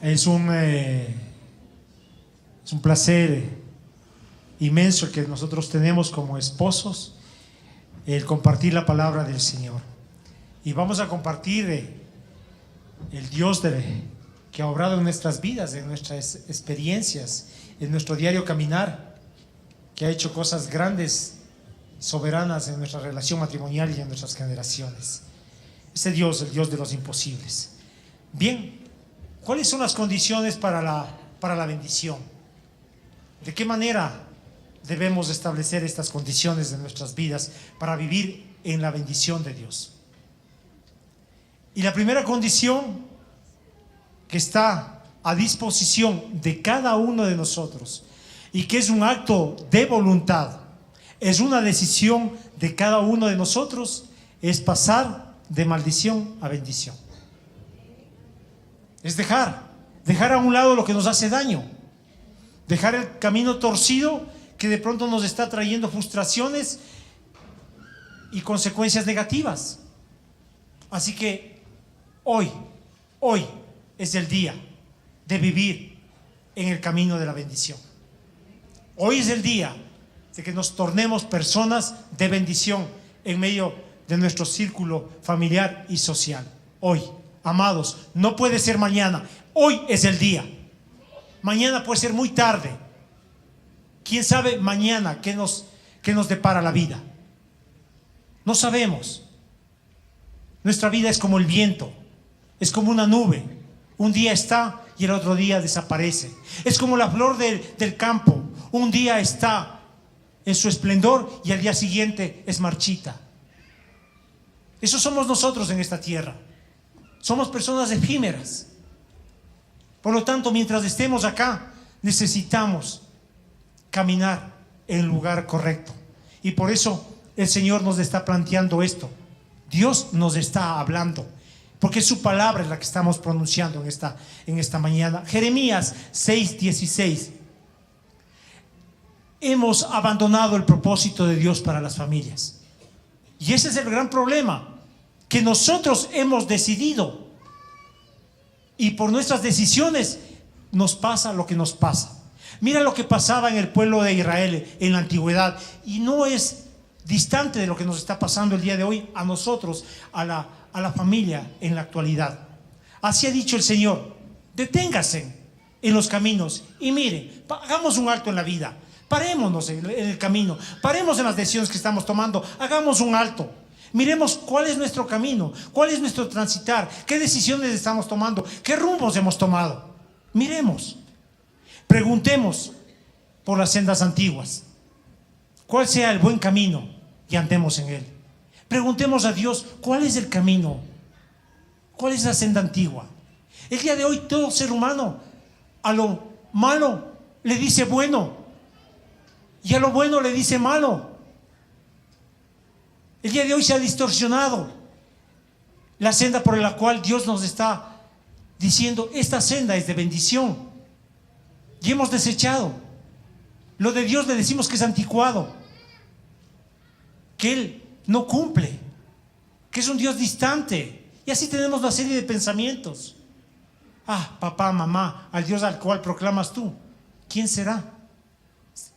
Es un, es un placer inmenso que nosotros tenemos como esposos el compartir la palabra del Señor. Y vamos a compartir el Dios que ha obrado en nuestras vidas, en nuestras experiencias, en nuestro diario caminar, que ha hecho cosas grandes, soberanas en nuestra relación matrimonial y en nuestras generaciones. Ese Dios, el Dios de los imposibles. Bien, ¿cuáles son las condiciones para la bendición? ¿De qué manera debemos establecer estas condiciones de nuestras vidas para vivir en la bendición de Dios? Y la primera condición que está a disposición de cada uno de nosotros y que es un acto de voluntad, es una decisión de cada uno de nosotros, es pasar de maldición a bendición. Es dejar a un lado lo que nos hace daño, dejar el camino torcido que de pronto nos está trayendo frustraciones y consecuencias negativas. Así que hoy es el día de vivir en el camino de la bendición. Hoy es el día de que nos tornemos personas de bendición en medio de nuestro círculo familiar y social. Hoy, amados, no puede ser mañana. Hoy es el día. Mañana puede ser muy tarde. ¿Quién sabe mañana qué nos depara la vida? No sabemos. Nuestra vida es como el viento, es como una nube. Un día está y el otro día desaparece. Es como la flor del campo. Un día está en su esplendor y al día siguiente es marchita. Eso somos nosotros en esta tierra. Somos personas efímeras. Por lo tanto, mientras estemos acá, necesitamos caminar en el lugar correcto. Y por eso el Señor nos está planteando esto. Dios nos está hablando, porque su palabra es la que estamos pronunciando en esta mañana. Jeremías 6:16. Hemos abandonado el propósito de Dios para las familias. Y ese es el gran problema, que nosotros hemos decidido y por nuestras decisiones nos pasa lo que nos pasa. Mira lo que pasaba en el pueblo de Israel en la antigüedad y no es distante de lo que nos está pasando el día de hoy a nosotros, a la familia en la actualidad. Así ha dicho el Señor: deténgase en los caminos y miren, hagamos un alto en la vida. Parémonos en el camino, paremos en las decisiones que estamos tomando, hagamos un alto. Miremos cuál es nuestro camino, cuál es nuestro transitar, qué decisiones estamos tomando, qué rumbos hemos tomado. Miremos, preguntemos por las sendas antiguas, cuál sea el buen camino y andemos en él. Preguntemos a Dios cuál es el camino, cuál es la senda antigua. El día de hoy todo ser humano a lo malo le dice bueno y a lo bueno le dice malo. El día de hoy se ha distorsionado la senda por la cual Dios nos está diciendo: esta senda es de bendición, y hemos desechado. Lo de Dios le decimos que es anticuado, que Él no cumple, que es un Dios distante. Y así tenemos una serie de pensamientos. Papá, mamá, al Dios al cual proclamas tú, ¿quién será?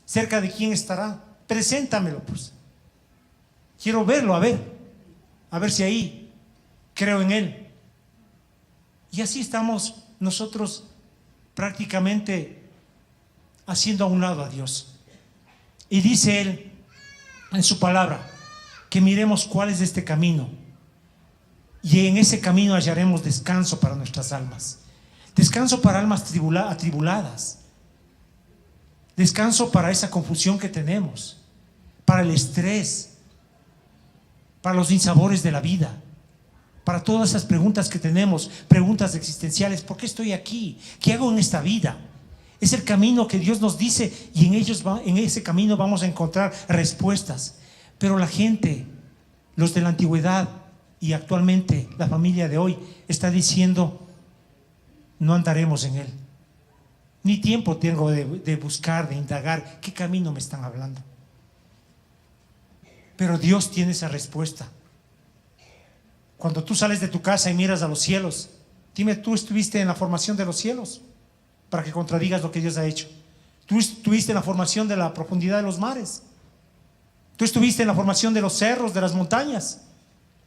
¿Cerca de quién estará? Preséntamelo, pues. Quiero verlo, a ver si ahí creo en Él. Y así estamos nosotros prácticamente haciendo a un lado a Dios. Y dice Él en su palabra que miremos cuál es este camino, y en ese camino hallaremos descanso para nuestras almas, descanso para almas atribuladas, descanso para esa confusión que tenemos, para el estrés, para los sinsabores de la vida, para todas esas preguntas que tenemos, preguntas existenciales. ¿Por qué estoy aquí? ¿Qué hago en esta vida? Es el camino que Dios nos dice, y en ese camino vamos a encontrar respuestas. Pero la gente, los de la antigüedad y actualmente la familia de hoy, está diciendo: no andaremos en él. Ni tiempo tengo de buscar, de indagar qué camino me están hablando. Pero Dios tiene esa respuesta. Cuando tú sales de tu casa y miras a los cielos, Dime, ¿tú estuviste en la formación de los cielos para que contradigas lo que Dios ha hecho? ¿Tú estuviste en la formación de la profundidad de los mares? ¿Tú estuviste en la formación de los cerros, de las montañas?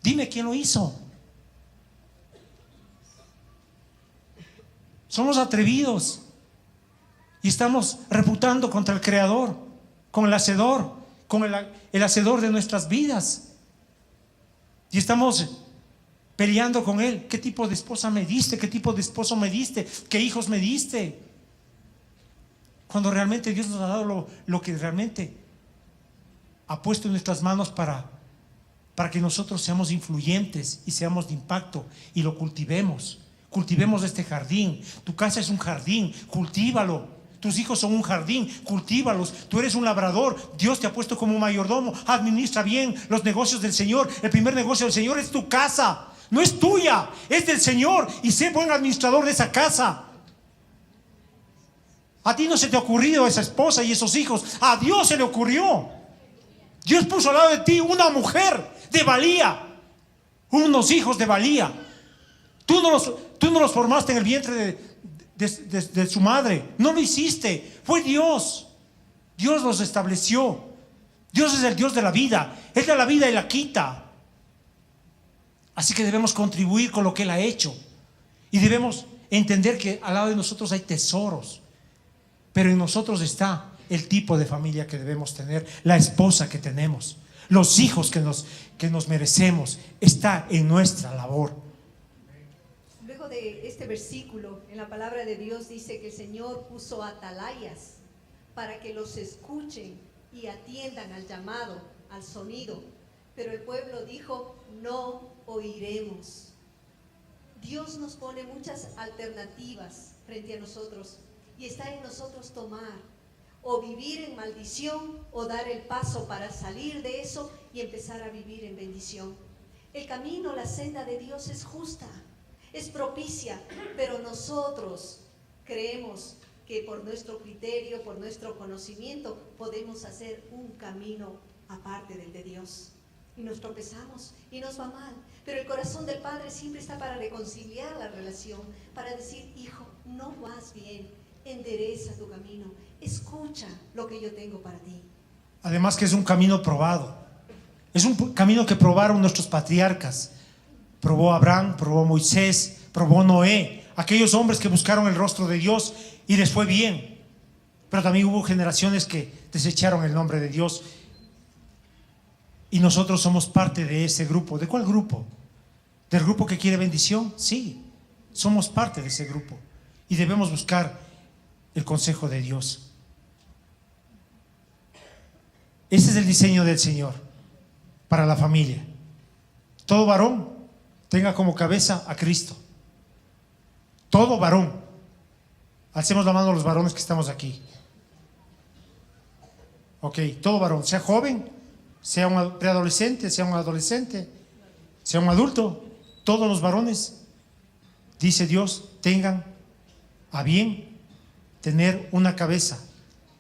Dime quién lo hizo. Somos atrevidos y estamos reputando contra el Creador, con el Hacedor, con el Hacedor de nuestras vidas. Y estamos peleando con Él. ¿Qué tipo de esposa me diste? ¿Qué tipo de esposo me diste? ¿Qué hijos me diste? Cuando realmente Dios nos ha dado lo que realmente ha puesto en nuestras manos para que nosotros seamos influyentes y seamos de impacto y lo cultivemos. Cultivemos este jardín. Tu casa es un jardín, cultívalo. Tus hijos son un jardín, cultívalos. Tú eres un labrador, Dios te ha puesto como un mayordomo. Administra bien los negocios del Señor. El primer negocio del Señor es tu casa. No es tuya, es del Señor. Y sé buen administrador de esa casa. A ti no se te ha ocurrido esa esposa y esos hijos. A Dios se le ocurrió. Dios puso al lado de ti una mujer de valía, unos hijos de valía. Tú no los formaste en el vientre de su madre. No lo hiciste. Fue Dios. Dios los estableció. Dios es el Dios de la vida. Él da la vida y la quita. Así que debemos contribuir con lo que Él ha hecho. Y debemos entender que al lado de nosotros hay tesoros. Pero en nosotros está el tipo de familia que debemos tener, la esposa que tenemos, los hijos que nos merecemos. Está en nuestra labor. Luego de este versículo, en la palabra de Dios dice que el Señor puso atalayas para que los escuchen y atiendan al llamado, al sonido. Pero el pueblo dijo, no oiremos. Dios nos pone muchas alternativas frente a nosotros y está en nosotros tomar o vivir en maldición o dar el paso para salir de eso y empezar a vivir en bendición. El camino, la senda de Dios es justa, es propicia, pero nosotros creemos que por nuestro criterio, por nuestro conocimiento, podemos hacer un camino aparte del de Dios. Y nos tropezamos y nos va mal. Pero el corazón del Padre siempre está para reconciliar la relación, para decir, hijo, no vas bien, endereza tu camino, escucha lo que yo tengo para ti. Además que es un camino probado. Es un camino que probaron nuestros patriarcas. Probó Abraham, probó Moisés, probó Noé, aquellos hombres que buscaron el rostro de Dios y les fue bien. Pero también hubo generaciones que desecharon el nombre de Dios. Y nosotros somos parte de ese grupo. ¿De cuál grupo? ¿Del grupo que quiere bendición? Sí, somos parte de ese grupo. Y debemos buscar el consejo de Dios. Ese es el diseño del Señor para la familia. Todo varón tenga como cabeza a Cristo. Todo varón. Alcemos la mano a los varones que estamos aquí. Ok, todo varón, sea joven, sea un preadolescente, sea un adolescente, sea un adulto, todos los varones, dice Dios, tengan a bien tener una cabeza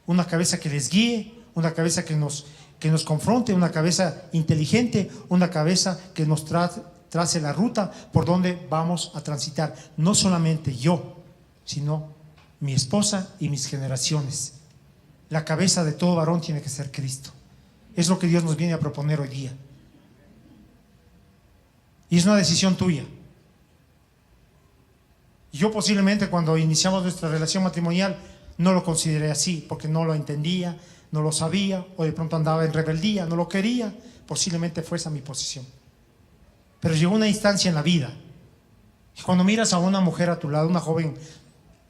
que les guíe, una cabeza que nos confronte, una cabeza inteligente, una cabeza que nos trace la ruta por donde vamos a transitar. No solamente yo, sino mi esposa y mis generaciones. La cabeza de todo varón tiene que ser Cristo. Es lo que Dios nos viene a proponer hoy día. Y es una decisión tuya. Yo posiblemente cuando iniciamos nuestra relación matrimonial no lo consideré así, porque no lo entendía, no lo sabía, o de pronto andaba en rebeldía, no lo quería. Posiblemente fue esa mi posición. Pero llegó una instancia en la vida, y cuando miras a una mujer a tu lado, una joven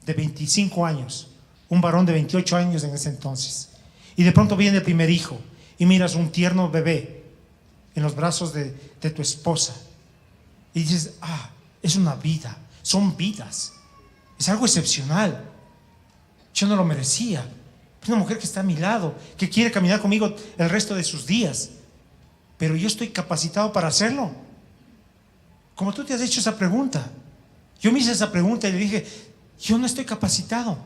de 25 años, un varón de 28 años en ese entonces, y de pronto viene el primer hijo, y miras un tierno bebé en los brazos de tu esposa, y dices, es una vida, son vidas, es algo excepcional, yo no lo merecía. Es una mujer que está a mi lado, que quiere caminar conmigo el resto de sus días, pero yo estoy capacitado para hacerlo. Como tú te has hecho esa pregunta, yo me hice esa pregunta y le dije, yo no estoy capacitado,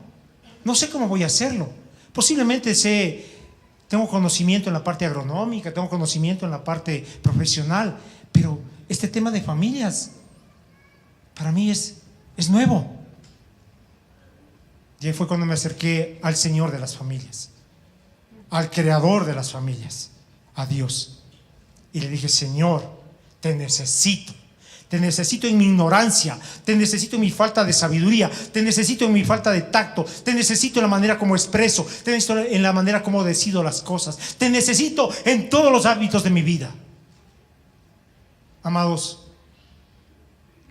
no sé cómo voy a hacerlo. Posiblemente tengo conocimiento en la parte agronómica, tengo conocimiento en la parte profesional, pero este tema de familias para mí es es nuevo. Y ahí fue cuando me acerqué al Señor de las familias, al Creador de las familias, a Dios. Y le dije: Señor, te necesito. Te necesito en mi ignorancia, te necesito en mi falta de sabiduría, te necesito en mi falta de tacto, te necesito en la manera como expreso, te necesito en la manera como decido las cosas, te necesito en todos los ámbitos de mi vida. Amados,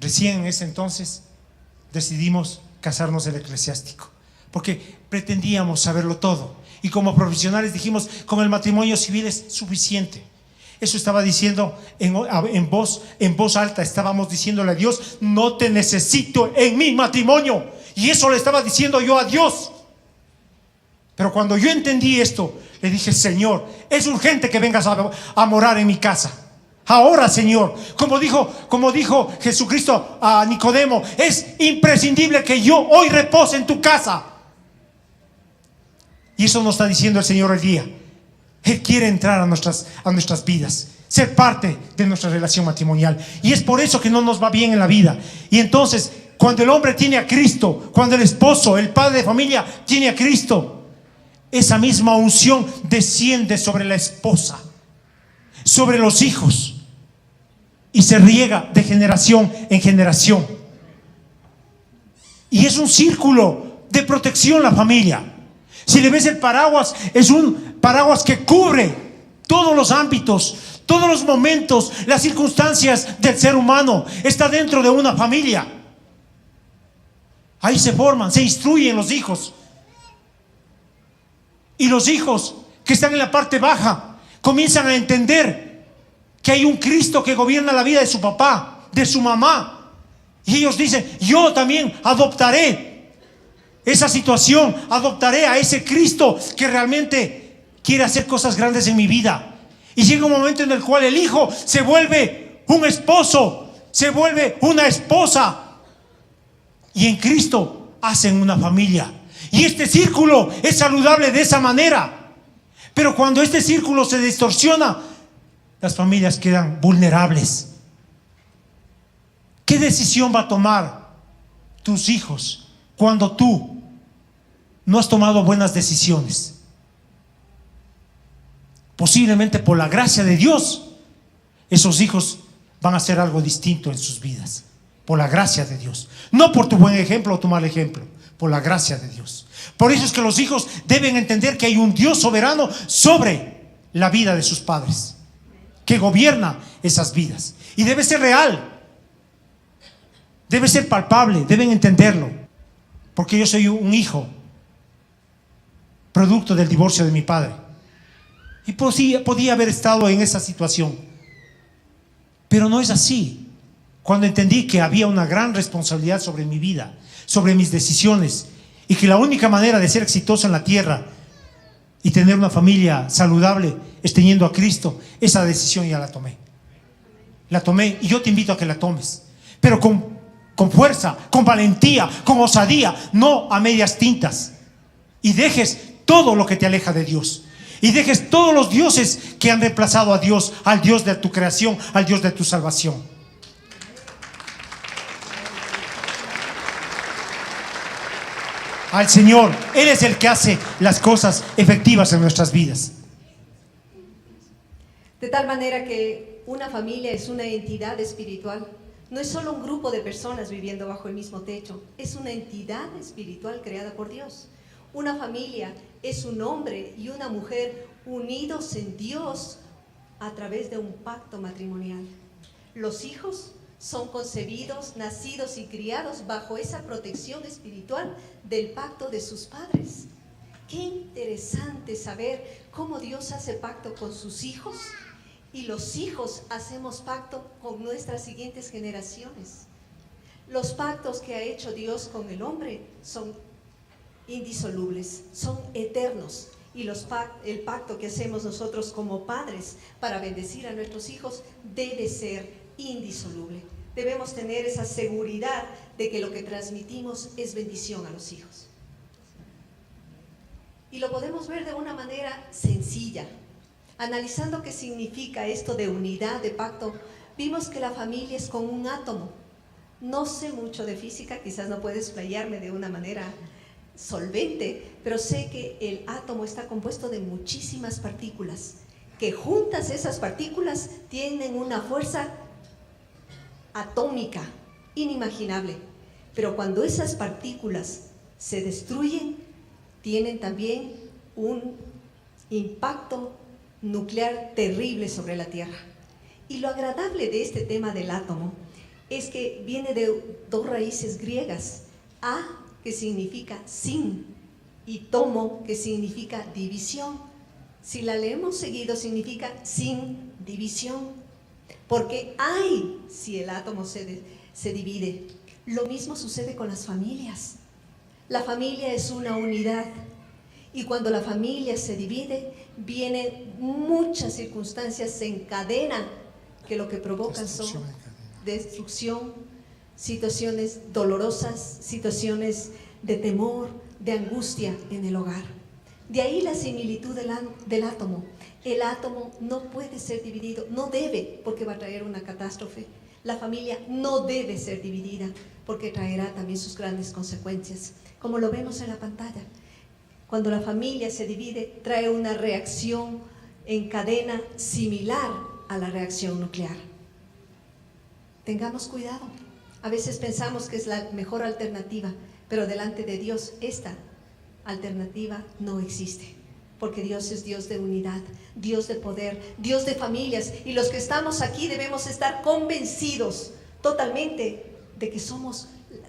recién en ese entonces decidimos casarnos el eclesiástico, porque pretendíamos saberlo todo, y como profesionales dijimos: con el matrimonio civil es suficiente. Eso estaba diciendo en voz alta, estábamos diciéndole a Dios: no te necesito en mi matrimonio. Y eso le estaba diciendo yo a Dios. Pero cuando yo entendí esto, le dije: Señor, es urgente que vengas a morar en mi casa. Ahora, Señor, como dijo Jesucristo a Nicodemo, es imprescindible que yo hoy repose en tu casa. Y eso nos está diciendo el Señor hoy día. Él quiere entrar a nuestras vidas, ser parte de nuestra relación matrimonial. Y es por eso que no nos va bien en la vida. Y entonces, cuando el hombre tiene a Cristo, cuando el esposo, el padre de familia tiene a Cristo, esa misma unción desciende sobre la esposa, sobre los hijos, y se riega de generación en generación. Y es un círculo de protección la familia. Si le ves el paraguas, es un paraguas que cubre todos los ámbitos, todos los momentos, las circunstancias del ser humano. Está dentro de una familia. Ahí se forman, se instruyen los hijos. Y los hijos que están en la parte baja comienzan a entender que hay un Cristo que gobierna la vida de su papá, de su mamá. Y ellos dicen: yo también adoptaré esa situación, adoptaré a ese Cristo que realmente quiere hacer cosas grandes en mi vida. Y llega un momento en el cual el hijo se vuelve un esposo, se vuelve una esposa, y en Cristo hacen una familia. Y este círculo es saludable de esa manera. Pero cuando este círculo se distorsiona, las familias quedan vulnerables. ¿Qué decisión va a tomar tus hijos cuando tú no has tomado buenas decisiones? Posiblemente por la gracia de Dios, esos hijos van a hacer algo distinto en sus vidas. Por la gracia de Dios. No por tu buen ejemplo o tu mal ejemplo. Por la gracia de Dios. Por eso es que los hijos deben entender que hay un Dios soberano sobre la vida de sus padres, que gobierna esas vidas. Y debe ser real. Debe ser palpable. Deben entenderlo. Porque yo soy un hijo producto del divorcio de mi padre. Y podía haber estado en esa situación. Pero no es así. Cuando entendí que había una gran responsabilidad sobre mi vida, sobre mis decisiones, y que la única manera de ser exitoso en la tierra y tener una familia saludable es teniendo a Cristo, esa decisión ya la tomé. La tomé, y yo te invito a que la tomes. Pero con fuerza, con valentía, con osadía, no a medias tintas. Y dejes todo lo que te aleja de Dios. Y dejes todos los dioses que han reemplazado a Dios, al Dios de tu creación, al Dios de tu salvación. Al Señor. Él es el que hace las cosas efectivas en nuestras vidas. De tal manera que una familia es una entidad espiritual. No es solo un grupo de personas viviendo bajo el mismo techo. Es una entidad espiritual creada por Dios. Una familia es un hombre y una mujer unidos en Dios a través de un pacto matrimonial. Los hijos son concebidos, nacidos y criados bajo esa protección espiritual del pacto de sus padres. Qué interesante saber cómo Dios hace pacto con sus hijos y los hijos hacemos pacto con nuestras siguientes generaciones. Los pactos que ha hecho Dios con el hombre son indisolubles, son eternos. Y el pacto que hacemos nosotros como padres para bendecir a nuestros hijos debe ser indisoluble. Debemos tener esa seguridad de que lo que transmitimos es bendición a los hijos. Y lo podemos ver de una manera sencilla. Analizando qué significa esto de unidad, de pacto, vimos que la familia es como un átomo. No sé mucho de física, quizás no puedo explayarme de una manera solvente, pero sé que el átomo está compuesto de muchísimas partículas, que juntas esas partículas tienen una fuerza atómica inimaginable. Pero cuando esas partículas se destruyen, tienen también un impacto nuclear terrible sobre la Tierra. Y lo agradable de este tema del átomo es que viene de dos raíces griegas, a, que significa sin, y tomo, que significa división. Si la leemos seguido, significa sin división, porque hay, si el átomo se divide. Lo mismo sucede con las familias. La familia es una unidad, y cuando la familia se divide, vienen muchas circunstancias, se encadenan, que lo que provocan son destrucción, situaciones dolorosas, situaciones de temor, de angustia en el hogar. De ahí la similitud del átomo. El átomo no puede ser dividido, no debe, porque va a traer una catástrofe. La familia no debe ser dividida, porque traerá también sus grandes consecuencias, como lo vemos en la pantalla. Cuando la familia se divide, trae una reacción en cadena similar a la reacción nuclear. Tengamos cuidado. A veces pensamos que es la mejor alternativa, pero delante de Dios esta alternativa no existe, porque Dios es Dios de unidad, Dios de poder, Dios de familias, y los que estamos aquí debemos estar convencidos totalmente de que somos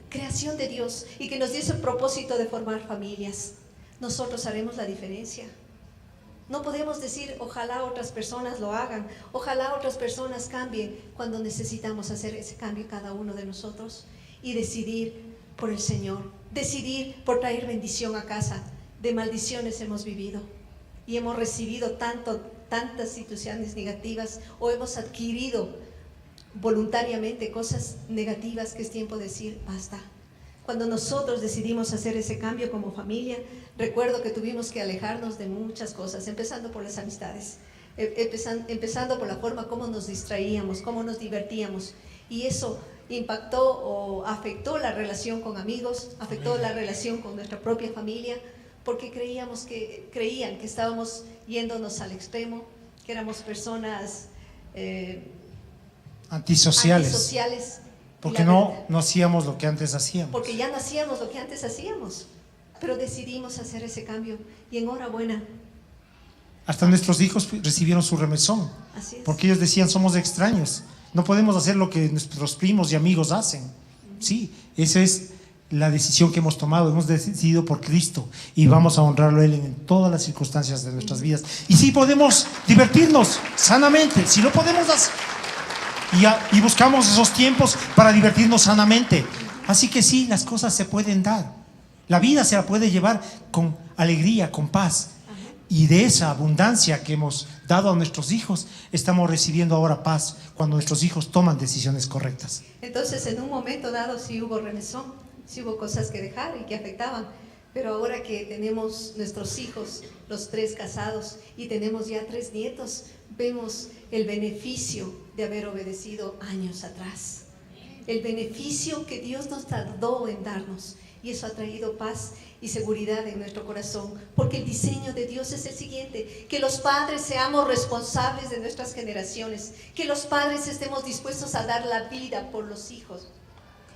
creación de Dios y que nos dio ese propósito de formar familias. Nosotros haremos la diferencia. No podemos decir ojalá otras personas lo hagan, ojalá otras personas cambien, cuando necesitamos hacer ese cambio cada uno de nosotros y decidir por el Señor, decidir por traer bendición a casa. De maldiciones hemos vivido y hemos recibido tantas situaciones negativas, o hemos adquirido voluntariamente cosas negativas, que es tiempo de decir basta. Cuando nosotros decidimos hacer ese cambio como familia, recuerdo que tuvimos que alejarnos de muchas cosas, empezando por las amistades, empezando por la forma como nos distraíamos, cómo nos divertíamos, y eso impactó o afectó la relación con amigos, afectó la relación con nuestra propia familia, porque creían que estábamos yéndonos al extremo, que éramos personas antisociales. Porque no hacíamos lo que antes hacíamos. Porque ya no hacíamos lo que antes hacíamos, pero decidimos hacer ese cambio, y enhorabuena. Hasta nuestros hijos recibieron su remesón. Así es. Porque ellos decían, somos extraños, no podemos hacer lo que nuestros primos y amigos hacen. Sí, esa es la decisión que hemos tomado. Hemos decidido por Cristo y vamos a honrarlo a Él en todas las circunstancias de nuestras vidas. Y sí podemos divertirnos sanamente, si no podemos hacer, y buscamos esos tiempos para divertirnos sanamente. Así que sí, las cosas se pueden dar. La vida se la puede llevar con alegría, con paz. Y de esa abundancia que hemos dado a nuestros hijos, estamos recibiendo ahora paz cuando nuestros hijos toman decisiones correctas. Entonces, en un momento dado sí hubo remesón, sí hubo cosas que dejar y que afectaban. Pero ahora que tenemos nuestros hijos, los 3 casados, y tenemos ya 3 nietos, vemos el beneficio de haber obedecido años atrás. El beneficio que Dios nos tardó en darnos, y eso ha traído paz y seguridad en nuestro corazón, porque el diseño de Dios es el siguiente: que los padres seamos responsables de nuestras generaciones, que los padres estemos dispuestos a dar la vida por los hijos,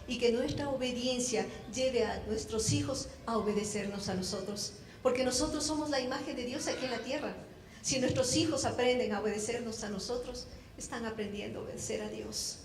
y que nuestra obediencia lleve a nuestros hijos a obedecernos a nosotros, porque nosotros somos la imagen de Dios aquí en la tierra. Si nuestros hijos aprenden a obedecernos a nosotros, están aprendiendo a obedecer a Dios,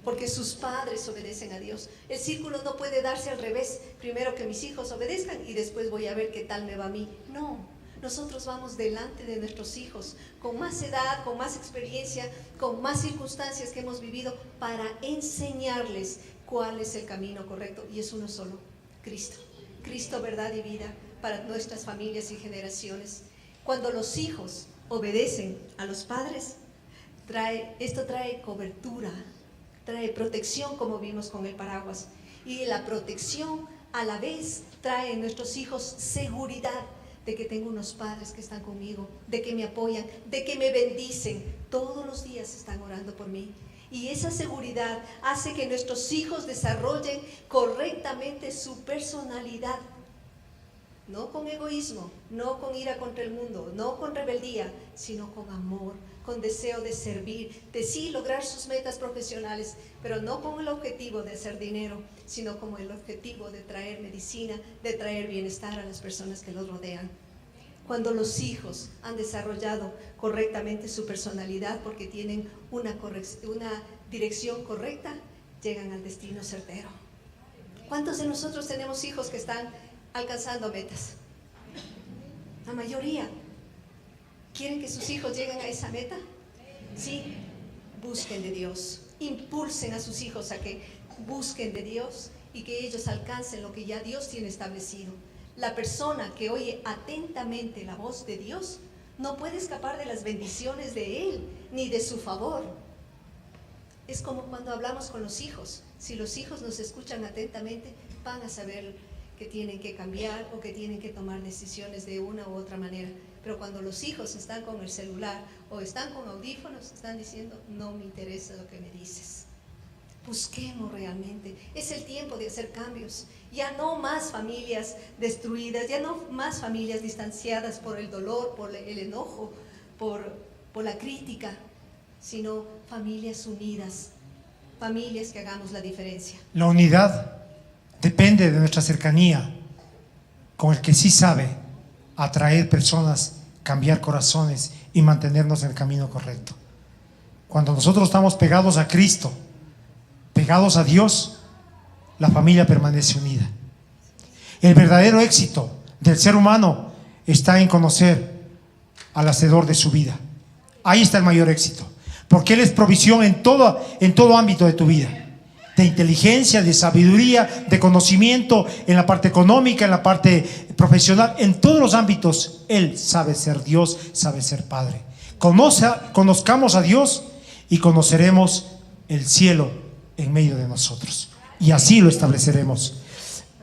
porque sus padres obedecen a Dios. El círculo no puede darse al revés: primero que mis hijos obedezcan y después voy a ver qué tal me va a mí. No, nosotros vamos delante de nuestros hijos con más edad, con más experiencia, con más circunstancias que hemos vivido, para enseñarles cuál es el camino correcto, y es uno solo: Cristo. Cristo, verdad y vida para nuestras familias y generaciones. Cuando los hijos obedecen a los padres, esto trae cobertura, trae protección, como vimos con el paraguas, y la protección a la vez trae en nuestros hijos seguridad de que tengo unos padres que están conmigo, de que me apoyan, de que me bendicen, todos los días están orando por mí. Y esa seguridad hace que nuestros hijos desarrollen correctamente su personalidad. No con egoísmo, no con ira contra el mundo, no con rebeldía, sino con amor, con deseo de servir, de sí lograr sus metas profesionales, pero no con el objetivo de hacer dinero, sino con el objetivo de traer medicina, de traer bienestar a las personas que los rodean. Cuando los hijos han desarrollado correctamente su personalidad porque tienen una dirección correcta, llegan al destino certero. ¿Cuántos de nosotros tenemos hijos que están alcanzando metas? La mayoría. ¿Quieren que sus hijos lleguen a esa meta? Sí, busquen de Dios, impulsen a sus hijos a que busquen de Dios y que ellos alcancen lo que ya Dios tiene establecido. La persona que oye atentamente la voz de Dios no puede escapar de las bendiciones de Él ni de su favor. Es como cuando hablamos con los hijos. Si los hijos nos escuchan atentamente, van a saber que tienen que cambiar o que tienen que tomar decisiones de una u otra manera. Pero cuando los hijos están con el celular o están con audífonos, están diciendo: no me interesa lo que me dices. Busquemos realmente. Es el tiempo de hacer cambios. Ya no más familias destruidas, ya no más familias distanciadas por el dolor, por el enojo, por la crítica, sino familias unidas, familias que hagamos la diferencia. La unidad depende de nuestra cercanía con el que sí sabe atraer personas, cambiar corazones y mantenernos en el camino correcto. Cuando nosotros estamos pegados a Cristo, pegados a Dios, la familia permanece unida. El verdadero éxito del ser humano está en conocer al hacedor de su vida. Ahí está el mayor éxito, porque Él es provisión en todo ámbito de tu vida, de inteligencia, de sabiduría, de conocimiento, en la parte económica, en la parte profesional, en todos los ámbitos. Él sabe ser Dios, sabe ser Padre. Conozcamos a Dios y conoceremos el cielo en medio de nosotros, y así lo estableceremos.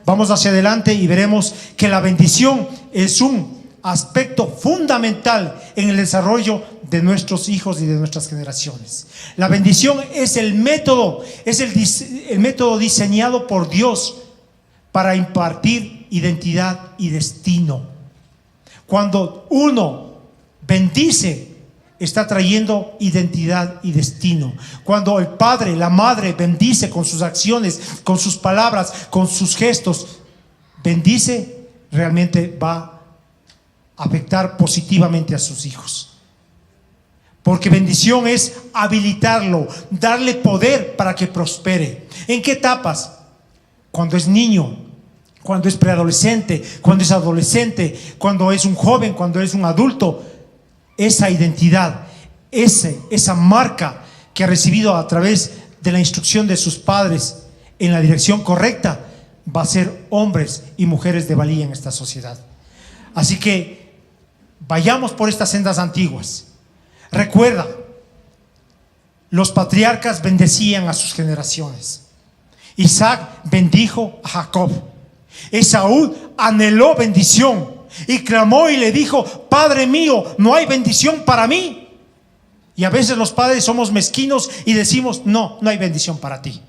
Vamos hacia adelante y veremos que la bendición es un aspecto fundamental en el desarrollo de nuestros hijos y de nuestras generaciones. La bendición es el método diseñado por Dios para impartir identidad y destino. Cuando uno bendice, está trayendo identidad y destino. Cuando el padre, la madre bendice con sus acciones, con sus palabras, con sus gestos, bendice, realmente va a afectar positivamente a sus hijos. Porque bendición es habilitarlo, darle poder para que prospere. ¿En qué etapas? Cuando es niño, cuando es preadolescente, cuando es adolescente, cuando es un joven, cuando es un adulto. Esa identidad, esa marca que ha recibido a través de la instrucción de sus padres en la dirección correcta, va a ser hombres y mujeres de valía en esta sociedad. Así que vayamos por estas sendas antiguas. Recuerda, los patriarcas bendecían a sus generaciones. Isaac bendijo a Jacob. Esaú anheló bendición y clamó y le dijo: Padre mío, no hay bendición para mí. Y a veces los padres somos mezquinos y decimos: no hay bendición para ti,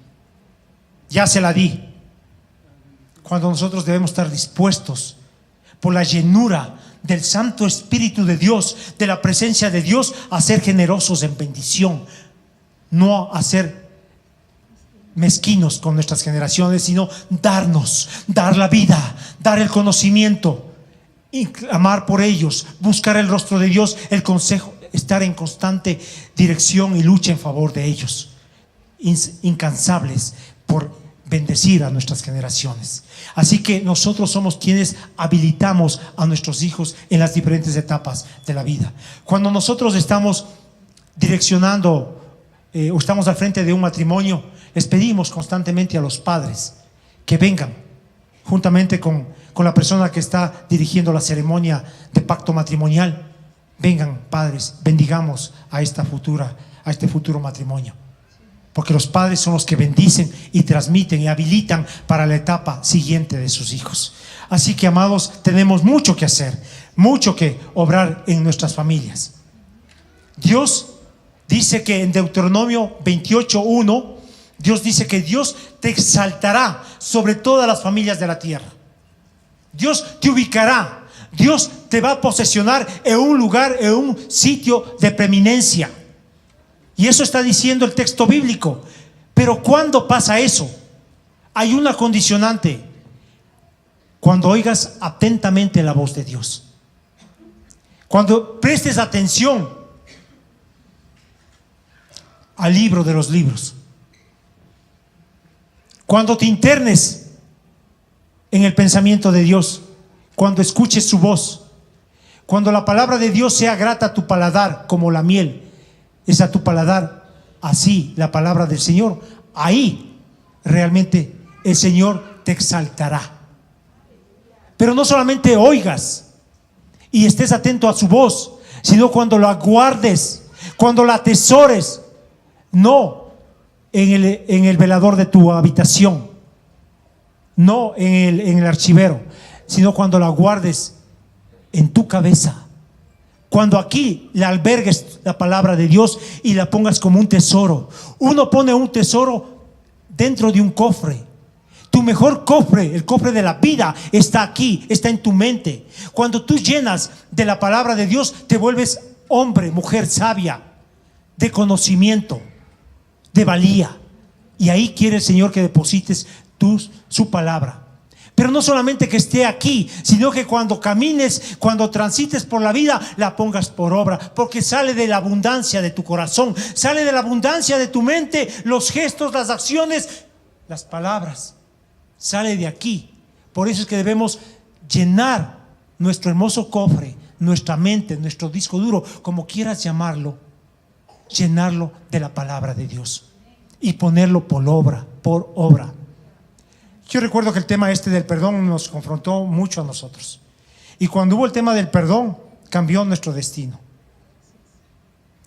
ya se la di. Cuando nosotros debemos estar dispuestos, por la llenura del Santo Espíritu de Dios, de la presencia de Dios, a ser generosos en bendición, no a ser mezquinos con nuestras generaciones, sino dar la vida, dar el conocimiento, y clamar por ellos, buscar el rostro de Dios, el consejo, estar en constante dirección y lucha en favor de ellos, incansables por bendecir a nuestras generaciones. Así que nosotros somos quienes habilitamos a nuestros hijos en las diferentes etapas de la vida. Cuando nosotros estamos direccionando o estamos al frente de un matrimonio, les pedimos constantemente a los padres que vengan juntamente con la persona que está dirigiendo la ceremonia de pacto matrimonial. Vengan, padres, bendigamos a este futuro matrimonio, porque los padres son los que bendicen y transmiten y habilitan para la etapa siguiente de sus hijos. Así que, amados, tenemos mucho que hacer, mucho que obrar en nuestras familias. Dios Dice que en Deuteronomio 28:1, Dios dice que Dios te exaltará sobre todas las familias de la tierra. Dios te ubicará. Dios te va a posesionar en un lugar, en un sitio de preeminencia. Y eso está diciendo el texto bíblico. Pero ¿cuándo pasa eso? Hay una condicionante: cuando oigas atentamente la voz de Dios, cuando prestes atención al libro de los libros, cuando te internes en el pensamiento de Dios, cuando escuches su voz, cuando la palabra de Dios sea grata a tu paladar como la miel es a tu paladar, así la palabra del Señor, ahí realmente el Señor te exaltará. Pero no solamente oigas y estés atento a su voz, sino cuando la guardes, cuando la atesores, no en el velador de tu habitación, no en el archivero, sino cuando la guardes en tu cabeza. Cuando aquí la albergues la palabra de Dios y la pongas como un tesoro. Uno pone un tesoro dentro de un cofre. Tu mejor cofre, el cofre de la vida, está aquí, está en tu mente. Cuando tú llenas de la palabra de Dios, te vuelves hombre, mujer sabia, de conocimiento, de valía. Y ahí quiere el Señor que deposites su palabra. Pero no solamente que esté aquí, sino que cuando camines, cuando transites por la vida, la pongas por obra, porque sale de la abundancia de tu corazón, sale de la abundancia de tu mente, los gestos, las acciones, las palabras, sale de aquí. Por eso es que debemos llenar nuestro hermoso cofre, nuestra mente, nuestro disco duro, como quieras llamarlo, llenarlo de la palabra de Dios y ponerlo por obra. Yo recuerdo que el tema del perdón nos confrontó mucho a nosotros. Y cuando hubo el tema del perdón, cambió nuestro destino.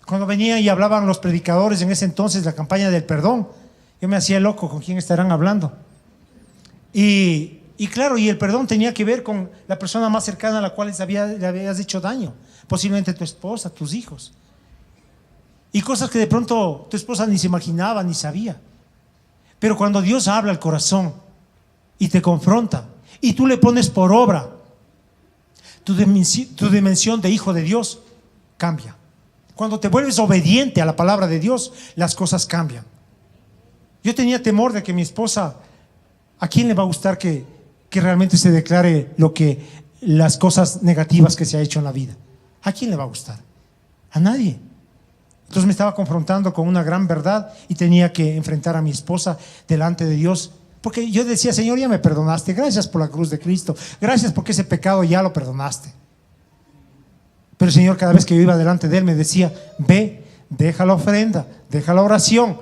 Cuando venían y hablaban los predicadores en ese entonces, la campaña del perdón, yo me hacía loco, ¿con quién estarán hablando? Y claro, y el perdón tenía que ver con la persona más cercana a la cual le habías hecho daño. Posiblemente tu esposa, tus hijos. Y cosas que de pronto tu esposa ni se imaginaba, ni sabía. Pero cuando Dios habla al corazón y te confronta, y tú le pones por obra, tu dimensión de hijo de Dios cambia. Cuando te vuelves obediente a la palabra de Dios, las cosas cambian. Yo tenía temor de que mi esposa, ¿a quién le va a gustar que realmente se declare las cosas negativas que se ha hecho en la vida? ¿A quién le va a gustar? A nadie. Entonces me estaba confrontando con una gran verdad y tenía que enfrentar a mi esposa delante de Dios. Porque yo decía: Señor, ya me perdonaste, gracias por la cruz de Cristo, gracias porque ese pecado ya lo perdonaste. Pero el Señor, cada vez que yo iba delante de Él, me decía: ve, deja la ofrenda, deja la oración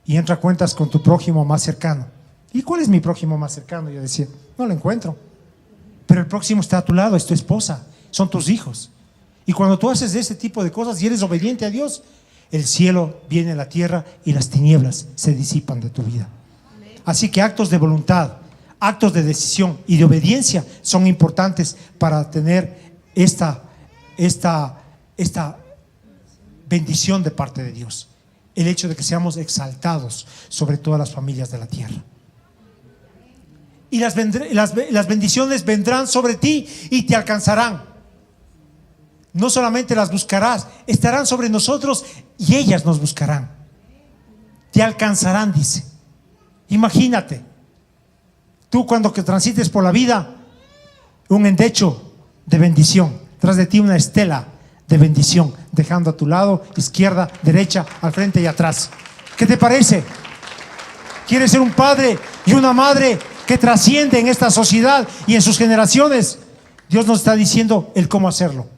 y entra a cuentas con tu prójimo más cercano. ¿Y cuál es mi prójimo más cercano? Yo decía: no lo encuentro. Pero el próximo está a tu lado, es tu esposa, son tus hijos. Y cuando tú haces ese tipo de cosas y eres obediente a Dios, el cielo viene a la tierra y las tinieblas se disipan de tu vida. Así que actos de voluntad, actos de decisión y de obediencia son importantes para tener esta bendición de parte de Dios. El hecho de que seamos exaltados sobre todas las familias de la tierra. Y las bendiciones vendrán sobre ti y te alcanzarán. No solamente las buscarás, estarán sobre nosotros y ellas nos buscarán. Te alcanzarán, dice. Imagínate, tú cuando que transites por la vida, un endecho de bendición, tras de ti una estela de bendición, dejando a tu lado, izquierda, derecha, al frente y atrás. ¿Qué te parece? ¿Quieres ser un padre y una madre que trasciende en esta sociedad y en sus generaciones? Dios nos está diciendo el cómo hacerlo.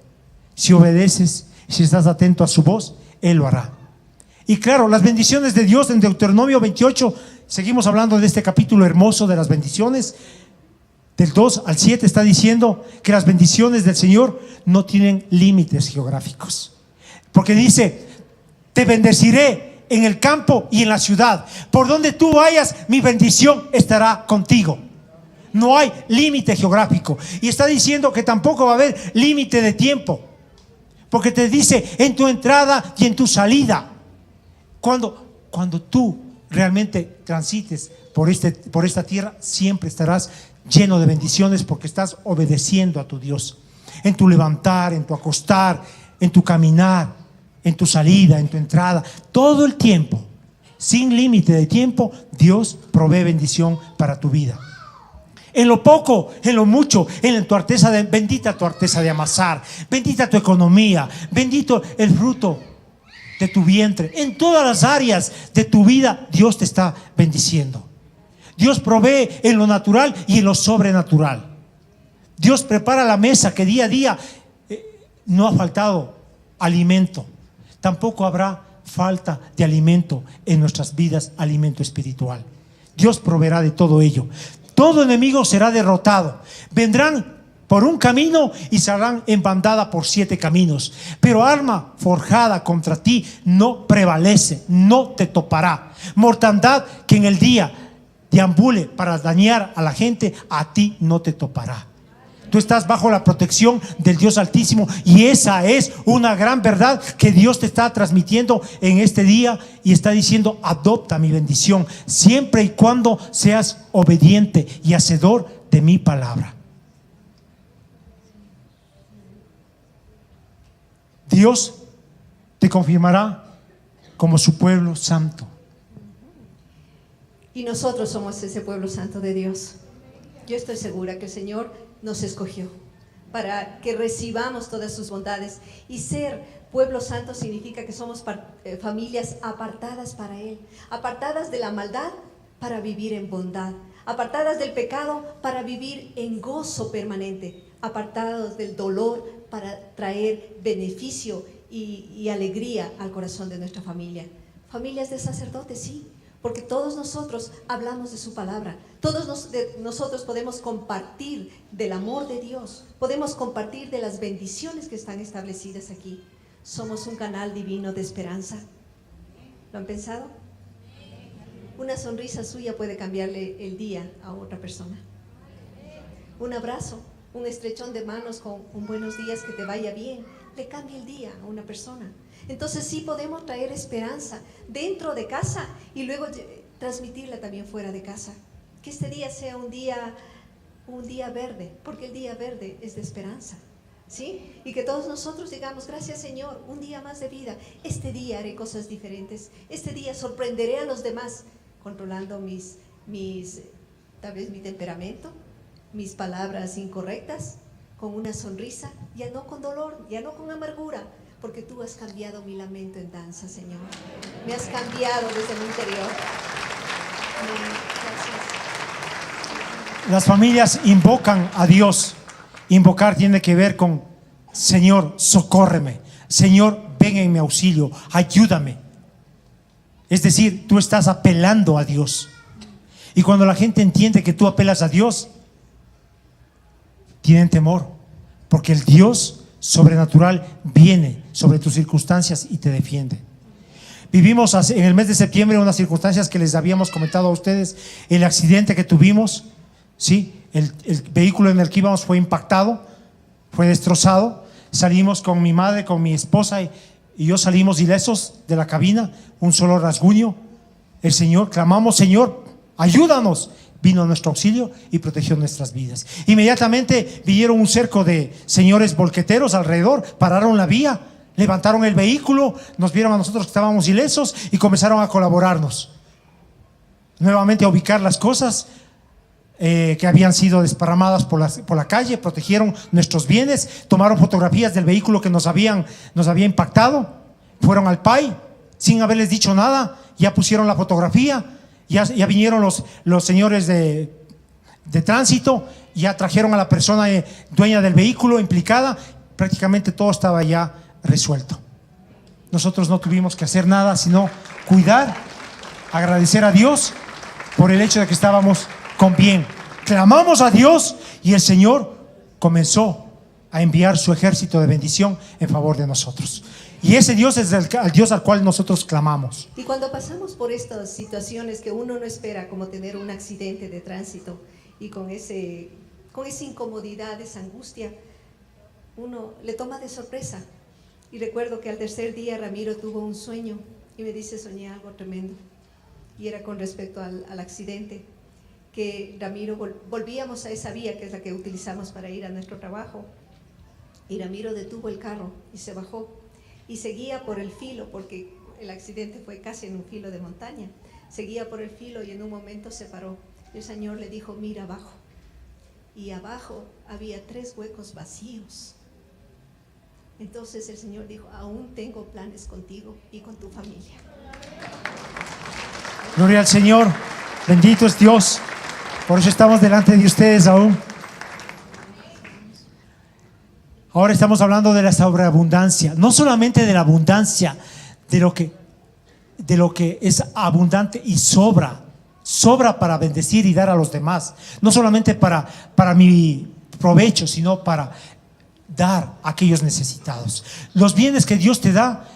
Si obedeces, si estás atento a su voz, Él lo hará. Y claro, las bendiciones de Dios en Deuteronomio 28, seguimos hablando de este capítulo hermoso de las bendiciones. Del 2 al 7 está diciendo que las bendiciones del Señor no tienen límites geográficos. Porque dice: te bendeciré en el campo y en la ciudad. Por donde tú vayas, mi bendición estará contigo. No hay límite geográfico. Y está diciendo que tampoco va a haber límite de tiempo. porque te dice en tu entrada y en tu salida. Cuando tú realmente transites por esta tierra, siempre estarás lleno de bendiciones porque estás obedeciendo a tu Dios. En tu levantar, en tu acostar, en tu caminar, en tu salida, en tu entrada, todo el tiempo, sin límite de tiempo, Dios provee bendición para tu vida. En lo poco, en lo mucho, bendita tu arteza de amasar, bendita tu economía, bendito el fruto de tu vientre. En todas las áreas de tu vida, Dios te está bendiciendo. Dios provee en lo natural y en lo sobrenatural. Dios prepara la mesa que día a día no ha faltado alimento. Tampoco habrá falta de alimento en nuestras vidas, alimento espiritual. Dios proveerá de todo ello. Todo enemigo será derrotado. Vendrán por un camino y saldrán en bandada por 7 caminos. Pero arma forjada contra ti no prevalece, no te topará. Mortandad que en el día deambule para dañar a la gente, a ti no te topará. Tú estás bajo la protección del Dios Altísimo, y esa es una gran verdad que Dios te está transmitiendo en este día, y está diciendo: adopta mi bendición siempre y cuando seas obediente y hacedor de mi palabra. Dios te confirmará como su pueblo santo. Y nosotros somos ese pueblo santo de Dios. Yo estoy segura que el Señor nos escogió para que recibamos todas sus bondades. Y ser pueblo santo significa que somos familias apartadas para Él, apartadas de la maldad para vivir en bondad, apartadas del pecado para vivir en gozo permanente, apartados del dolor para traer beneficio y alegría al corazón de nuestra familia. Familias de sacerdotes, sí, porque todos nosotros hablamos de su palabra. Todos nosotros podemos compartir del amor de Dios, podemos compartir de las bendiciones que están establecidas aquí. Somos un canal divino de esperanza. ¿Lo han pensado? Una sonrisa suya puede cambiarle el día a otra persona. Un abrazo, un estrechón de manos con un buenos días, que te vaya bien, le cambia el día a una persona. Entonces sí podemos traer esperanza dentro de casa y luego transmitirla también fuera de casa. Que este día sea un día verde, porque el día verde es de esperanza, ¿sí? Y que todos nosotros digamos: gracias, Señor, un día más de vida. Este día haré cosas diferentes. Este día sorprenderé a los demás, controlando tal vez mi temperamento, mis palabras incorrectas, con una sonrisa, ya no con dolor, ya no con amargura, porque tú has cambiado mi lamento en danza, Señor. Me has cambiado desde mi interior. Gracias. Las familias invocan a Dios. Invocar tiene que ver con: Señor, socórreme. Señor, ven en mi auxilio, ayúdame. Es decir, tú estás apelando a Dios. Y cuando la gente entiende que tú apelas a Dios, tienen temor, porque el Dios sobrenatural viene sobre tus circunstancias y te defiende. Vivimos en el mes de septiembre unas circunstancias que les habíamos comentado a ustedes: el accidente que tuvimos, ¿sí? El vehículo en el que íbamos fue impactado, fue destrozado. Salimos con mi madre, con mi esposa y yo, salimos ilesos de la cabina, un solo rasguño. El Señor, clamamos: Señor, ayúdanos. Vino a nuestro auxilio y protegió nuestras vidas. Inmediatamente vinieron un cerco de señores volqueteros alrededor, pararon la vía, levantaron el vehículo, nos vieron a nosotros que estábamos ilesos y comenzaron a colaborarnos nuevamente a ubicar las cosas que habían sido desparramadas por la calle. Protegieron nuestros bienes, tomaron fotografías del vehículo que nos había impactado, fueron al PAI sin haberles dicho nada, ya pusieron la fotografía. Ya vinieron los señores de tránsito, ya trajeron a la persona dueña del vehículo implicada. Prácticamente todo estaba ya resuelto. Nosotros no tuvimos que hacer nada sino cuidar, agradecer a Dios por el hecho de que estábamos con bien. Clamamos a Dios y el Señor comenzó a enviar su ejército de bendición en favor de nosotros. Y ese Dios es el Dios al cual nosotros clamamos. Y cuando pasamos por estas situaciones que uno no espera, como tener un accidente de tránsito, y con esa incomodidad, esa angustia, uno le toma de sorpresa. Y recuerdo que al tercer día Ramiro tuvo un sueño y me dice: soñé algo tremendo. Y era con respecto al accidente, que Ramiro, volvíamos a esa vía que es la que utilizamos para ir a nuestro trabajo, y Ramiro detuvo el carro y se bajó y seguía por el filo, porque el accidente fue casi en un filo de montaña. Seguía por el filo y en un momento se paró. El Señor le dijo: mira abajo. Y abajo había 3 huecos vacíos. Entonces el Señor dijo: aún tengo planes contigo y con tu familia. Gloria al Señor, bendito es Dios. Por eso estamos delante de ustedes aún. Ahora estamos hablando de la sobreabundancia, no solamente de la abundancia, de lo que es abundante y sobra para bendecir y dar a los demás, no solamente para mi provecho, sino para dar a aquellos necesitados. Los bienes que Dios te da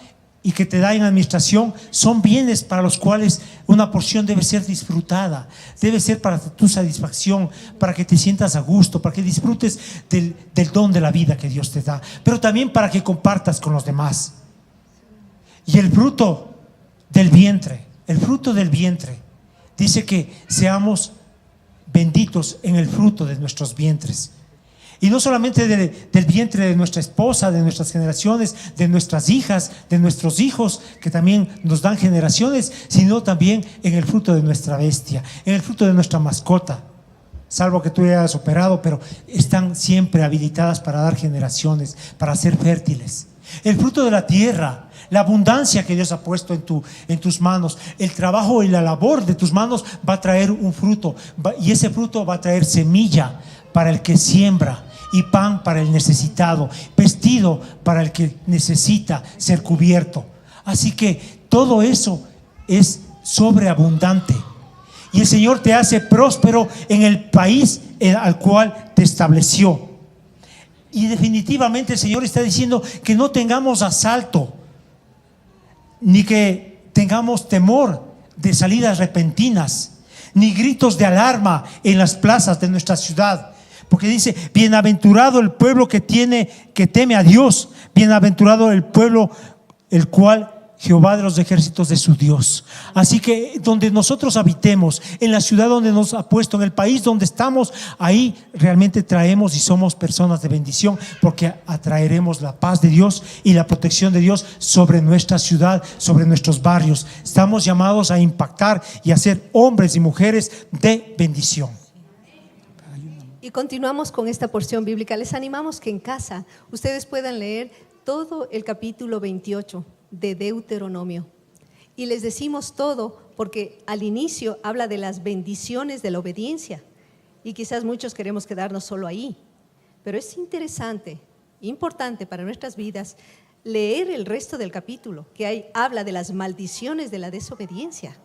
y que te da en administración son bienes para los cuales una porción debe ser disfrutada, debe ser para tu satisfacción, para que te sientas a gusto, para que disfrutes del don de la vida que Dios te da, pero también para que compartas con los demás. Y el fruto del vientre dice que seamos benditos en el fruto de nuestros vientres. Y no solamente del vientre de nuestra esposa, de nuestras generaciones, de nuestras hijas, de nuestros hijos, que también nos dan generaciones, sino también en el fruto de nuestra bestia, en el fruto de nuestra mascota. Salvo que tú hayas operado, pero están siempre habilitadas para dar generaciones, para ser fértiles. El fruto de la tierra, la abundancia que Dios ha puesto en tus manos, el trabajo y la labor de tus manos va a traer un fruto, y ese fruto va a traer semilla para el que siembra, y pan para el necesitado, vestido para el que necesita ser cubierto. Así que todo eso es sobreabundante. Y el Señor te hace próspero en el país al cual te estableció. Y definitivamente el Señor está diciendo que no tengamos asalto, ni que tengamos temor de salidas repentinas, ni gritos de alarma en las plazas de nuestra ciudad. Porque dice: bienaventurado el pueblo que teme a Dios, bienaventurado el pueblo el cual Jehová de los ejércitos es su Dios. Así que donde nosotros habitemos, en la ciudad donde nos ha puesto, en el país donde estamos, ahí realmente traemos y somos personas de bendición, porque atraeremos la paz de Dios y la protección de Dios sobre nuestra ciudad, sobre nuestros barrios. Estamos llamados a impactar y a ser hombres y mujeres de bendición. Y continuamos con esta porción bíblica. Les animamos que en casa ustedes puedan leer todo el capítulo 28 de Deuteronomio. Y les decimos todo porque al inicio habla de las bendiciones de la obediencia. Y quizás muchos queremos quedarnos solo ahí. Pero es interesante, importante para nuestras vidas, leer el resto del capítulo, que habla de las maldiciones de la desobediencia.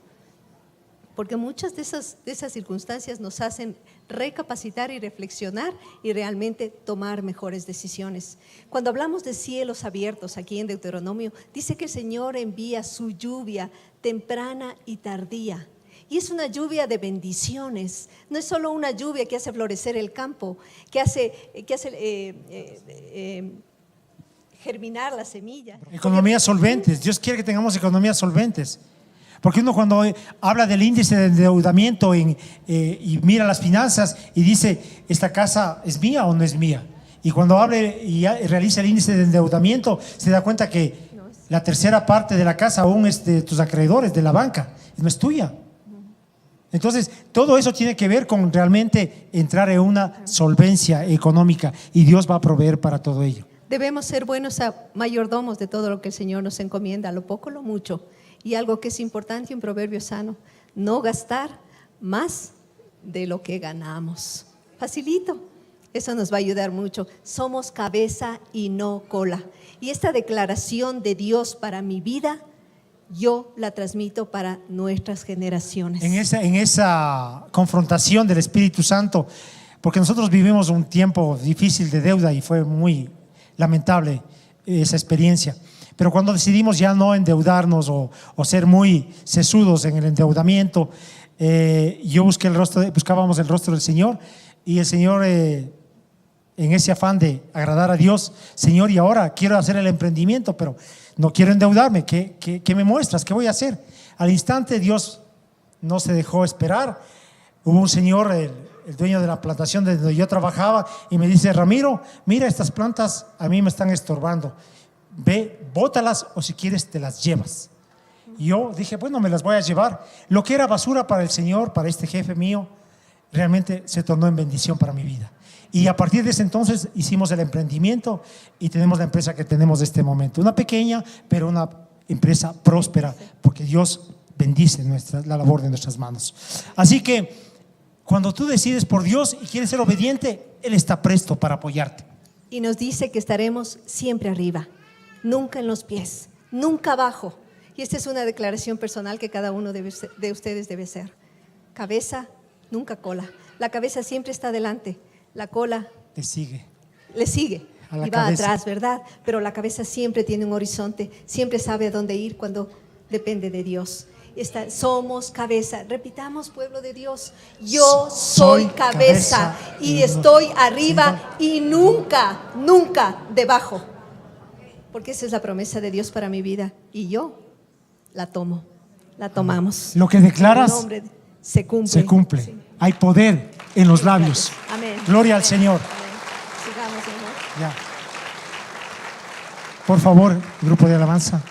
Porque muchas de esas circunstancias nos hacen recapacitar y reflexionar y realmente tomar mejores decisiones. Cuando hablamos de cielos abiertos aquí en Deuteronomio, dice que el Señor envía su lluvia temprana y tardía. Y es una lluvia de bendiciones. No es solo una lluvia que hace florecer el campo, que hace germinar la semilla. Economías solventes. Dios quiere que tengamos economías solventes. Porque uno cuando habla del índice de endeudamiento y mira las finanzas y dice: ¿esta casa es mía o no es mía? Y cuando hable y realiza el índice de endeudamiento, se da cuenta que la tercera parte de la casa aún es de tus acreedores, de la banca, no es tuya. Entonces, todo eso tiene que ver con realmente entrar en una solvencia económica, y Dios va a proveer para todo ello. Debemos ser buenos mayordomos de todo lo que el Señor nos encomienda, lo poco, lo mucho. Y algo que es importante, un proverbio sano: no gastar más de lo que ganamos. Facilito, eso nos va a ayudar mucho. Somos cabeza y no cola. Y esta declaración de Dios para mi vida, yo la transmito para nuestras generaciones. En esa confrontación del Espíritu Santo, porque nosotros vivimos un tiempo difícil de deuda y fue muy lamentable esa experiencia. Pero cuando decidimos ya no endeudarnos o ser muy sesudos en el endeudamiento, buscábamos el rostro del Señor, y el Señor en ese afán de agradar a Dios, Señor, y ahora quiero hacer el emprendimiento, pero no quiero endeudarme. ¿Qué me muestras? ¿Qué voy a hacer? Al instante Dios no se dejó esperar. Hubo un señor, el dueño de la plantación donde yo trabajaba, y me dice: Ramiro, mira, estas plantas a mí me están estorbando, ve, bótalas, o si quieres te las llevas. Y yo dije: bueno, me las voy a llevar. Lo que era basura para el Señor, para este jefe mío, realmente se tornó en bendición para mi vida. Y a partir de ese entonces hicimos el emprendimiento y tenemos la empresa que tenemos de este momento. Una pequeña, pero una empresa próspera, porque Dios bendice la labor de nuestras manos. Así que cuando tú decides por Dios y quieres ser obediente, Él está presto para apoyarte. Y nos dice que estaremos siempre arriba, nunca en los pies, nunca abajo. Y esta es una declaración personal que cada uno de ustedes debe hacer. Cabeza, nunca cola. La cabeza siempre está adelante, la cola le sigue y va cabeza atrás, ¿verdad? Pero la cabeza siempre tiene un horizonte, siempre sabe a dónde ir cuando depende de Dios. Somos cabeza. Repitamos, pueblo de Dios: yo soy cabeza y estoy arriba y nunca, nunca debajo. Porque esa es la promesa de Dios para mi vida y yo la tomo, la tomamos. Lo que declaras se cumple. Se cumple. Sí. Hay poder en los labios. Amén. Gloria Amén. al Señor. Amén. Sigamos, hermano. Ya. Por favor, grupo de alabanza.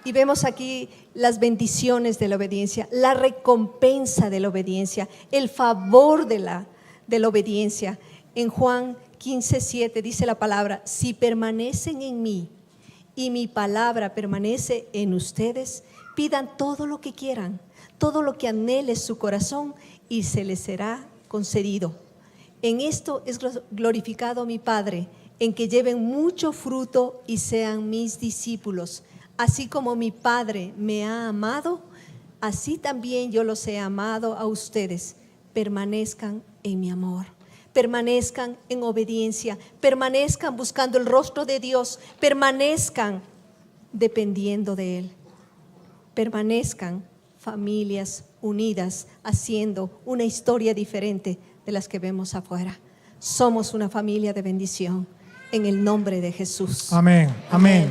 Y vemos aquí las bendiciones de la obediencia, la recompensa de la obediencia, el favor de la obediencia. En Juan 15:7 dice la palabra: si permanecen en mí y mi palabra permanece en ustedes, pidan todo lo que quieran, todo lo que anhele su corazón, y se les será concedido. En esto es glorificado mi Padre, en que lleven mucho fruto y sean mis discípulos. Así como mi Padre me ha amado, así también yo los he amado a ustedes. Permanezcan en mi amor, permanezcan en obediencia, permanezcan buscando el rostro de Dios, permanezcan dependiendo de Él, permanezcan familias unidas, haciendo una historia diferente de las que vemos afuera. Somos una familia de bendición en el nombre de Jesús. Amén. Amén.